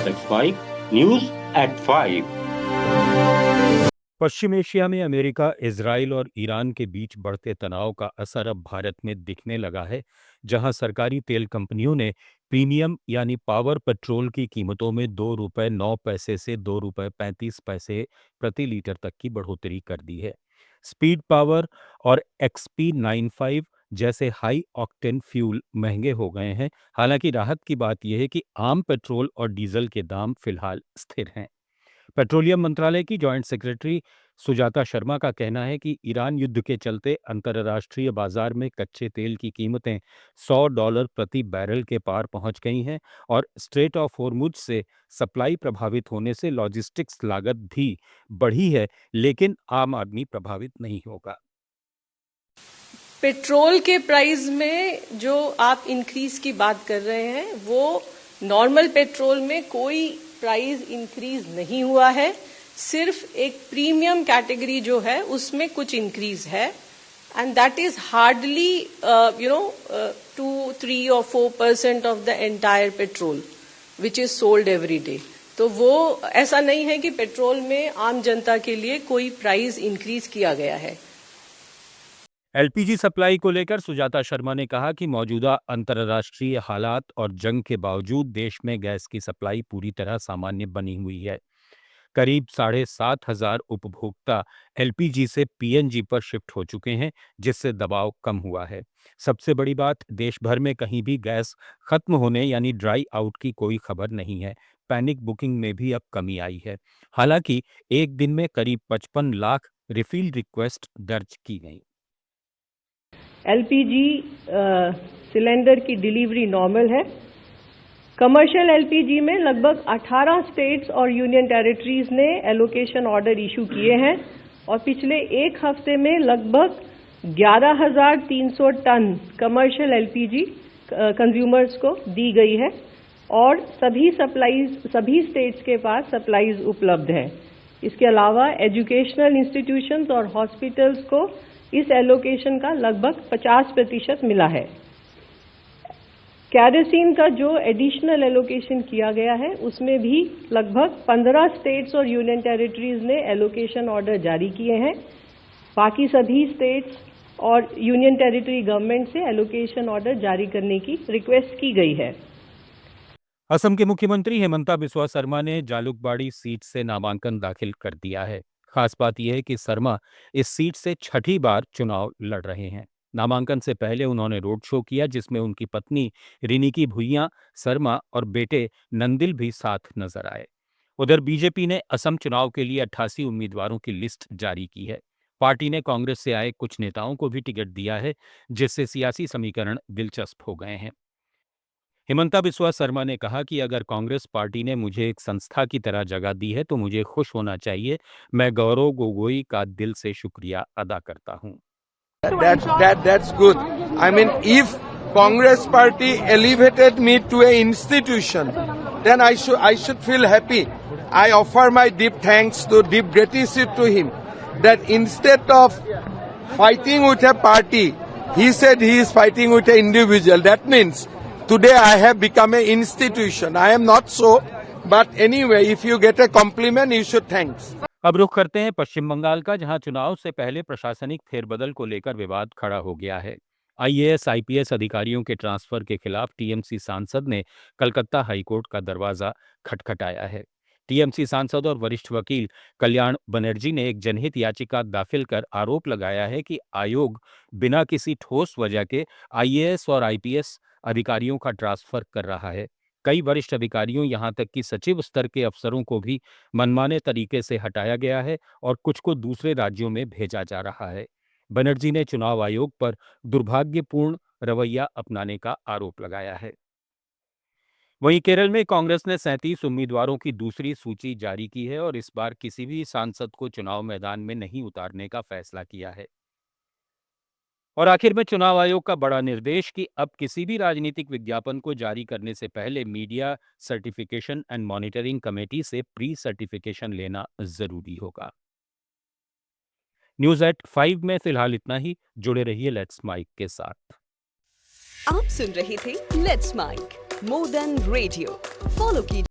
Let's mic news at 5। पश्चिम Asia में America, Israel और ईरान के बीच बढ़ते तनाव का असर अब भारत में दिखने लगा है, जहां सरकारी तेल कंपनियों ने प्रीमियम यानी पावर पेट्रोल की कीमतों में ₹2.09 से ₹2.35 प्रति लीटर तक की बढ़ोतरी कर दी है। स्पीड पावर और XP95 जैसे हाई ऑक्टेन फ्यूल महंगे हो गए हैं। हालांकि राहत की बात यह है कि आम पेट्रोल और डीजल के दाम फिलहाल स्थिर हैं। पेट्रोलियम मंत्रालय की जॉइंट सेक्रेटरी सुजाता शर्मा का कहना है कि ईरान युद्ध के चलते अंतर्राष्ट्रीय बाजार में कच्चे तेल की कीमतें $100 प्रति बैरल के पार पहुंच गई हैं और स्ट्रेट ऑफ हॉर्मुज से सप्लाई प्रभावित होने से लॉजिस्टिक्स लागत भी बढ़ी है, लेकिन आम आदमी प्रभावित नहीं होगा। पेट्रोल के प्राइस में जो आप इंक्रीज की बात कर रहे हैं, वो नॉर्मल पेट्रोल में कोई प्राइस इंक्रीज नहीं हुआ है। सिर्फ एक प्रीमियम कैटेगरी जो है उसमें कुछ इंक्रीज है, एंड दैट इज हार्डली 2, 3 और 4% of the entire petrol which is sold every day. तो वो ऐसा नहीं है कि पेट्रोल में आम जनता के लिए कोई प्राइस इंक्रीज किया गया है। एलपीजी सप्लाई को लेकर सुजाता शर्मा ने कहा कि मौजूदा अंतर्राष्ट्रीय हालात और जंग के बावजूद देश में गैस की सप्लाई पूरी तरह सामान्य बनी हुई है। करीब 7,500 उपभोक्ता एलपीजी से पीएनजी पर शिफ्ट हो चुके हैं, जिससे दबाव कम हुआ है। सबसे बड़ी बात, देश भर में कहीं भी गैस खत्म होने यानी ड्राई आउट की कोई खबर नहीं है। पैनिक बुकिंग में भी अब कमी आई है। हालांकि एक दिन में करीब 55 लाख रिफिल रिक्वेस्ट दर्ज की गई। एलपीजी सिलेंडर की डिलीवरी नॉर्मल है। कमर्शियल एलपीजी में लगभग 18 स्टेट्स और यूनियन टेरिटरीज ने एलोकेशन ऑर्डर इशू किए हैं और पिछले एक हफ्ते में लगभग 11,300 टन कमर्शियल एलपीजी कंज्यूमर्स को दी गई है और सभी स्टेट्स के पास सप्लाईज उपलब्ध है। इसके अलावा एजुकेशनल इंस्टीट्यूशंस और हॉस्पिटल्स को इस एलोकेशन का लगभग 50% मिला है। कैरोसिन का जो एडिशनल एलोकेशन किया गया है उसमें भी लगभग 15 स्टेट्स और यूनियन टेरिटरीज ने एलोकेशन ऑर्डर जारी किए हैं। बाकी सभी स्टेट्स और यूनियन टेरिटरी गवर्नमेंट से एलोकेशन ऑर्डर जारी करने की रिक्वेस्ट की गई है। असम के मुख्यमंत्री हेमंता बिस्वा शर्मा ने जालुकबाड़ी सीट से नामांकन दाखिल कर दिया है। खास बात यह है कि शर्मा इस सीट से छठी बार चुनाव लड़ रहे हैं। नामांकन से पहले उन्होंने रोड शो किया, जिसमें उनकी पत्नी रिनिकी भुइयां शर्मा और बेटे नंदिल भी साथ नजर आए। उधर बीजेपी ने असम चुनाव के लिए 88 उम्मीदवारों की लिस्ट जारी की है। पार्टी ने कांग्रेस से आए कुछ नेताओं को भी टिकट दिया है, जिससे सियासी समीकरण दिलचस्प हो गए हैं। हेमंता बिस्वा शर्मा ने कहा कि अगर कांग्रेस पार्टी ने मुझे एक संस्था की तरह जगह दी है तो मुझे खुश होना चाहिए। मैं गौरव गोगोई का दिल से शुक्रिया अदा करता हूं। That's good. I mean, if Congress Party elevated me to a institution, then I should feel happy. I offer my deep thanks to deep gratitude to him that instead of fighting with a party, he said he is fighting with an individual. That means today I have become an institution. I am not so, but anyway, if you get a compliment, you should thanks. अब रुख करते हैं पश्चिम बंगाल का, जहां चुनाव से पहले प्रशासनिक फेरबदल को लेकर विवाद खड़ा हो गया है। आईएएस आईपीएस अधिकारियों के ट्रांसफर के खिलाफ टीएमसी सांसद ने कलकत्ता हाईकोर्ट का दरवाजा खटखटाया है। टीएमसी सांसद और वरिष्ठ वकील कल्याण बनर्जी ने एक जनहित याचिका दाखिल कर आरोप लगाया है कि आयोग बिना किसी ठोस वजह के आईएएस और आईपीएस अधिकारियों का ट्रांसफर कर रहा है। कई वरिष्ठ अधिकारियों, यहां तक कि सचिव स्तर के अफसरों को भी मनमाने तरीके से हटाया गया है और कुछ को दूसरे राज्यों में भेजा जा रहा है। बनर्जी ने चुनाव आयोग पर दुर्भाग्यपूर्ण रवैया अपनाने का आरोप लगाया है। वहीं केरल में कांग्रेस ने 37 उम्मीदवारों की दूसरी सूची जारी की है और इस बार किसी भी सांसद को चुनाव मैदान में नहीं उतारने का फैसला किया है। और आखिर में चुनाव आयोग का बड़ा निर्देश कि अब किसी भी राजनीतिक विज्ञापन को जारी करने से पहले media certification and monitoring committee से प्री सर्टिफिकेशन लेना जरूरी होगा। न्यूज एट 5 में फिलहाल इतना ही। जुड़े रहिए लेट्स माइक के साथ। आप सुन रहे थे let's mic more than radio. Follow कीजिए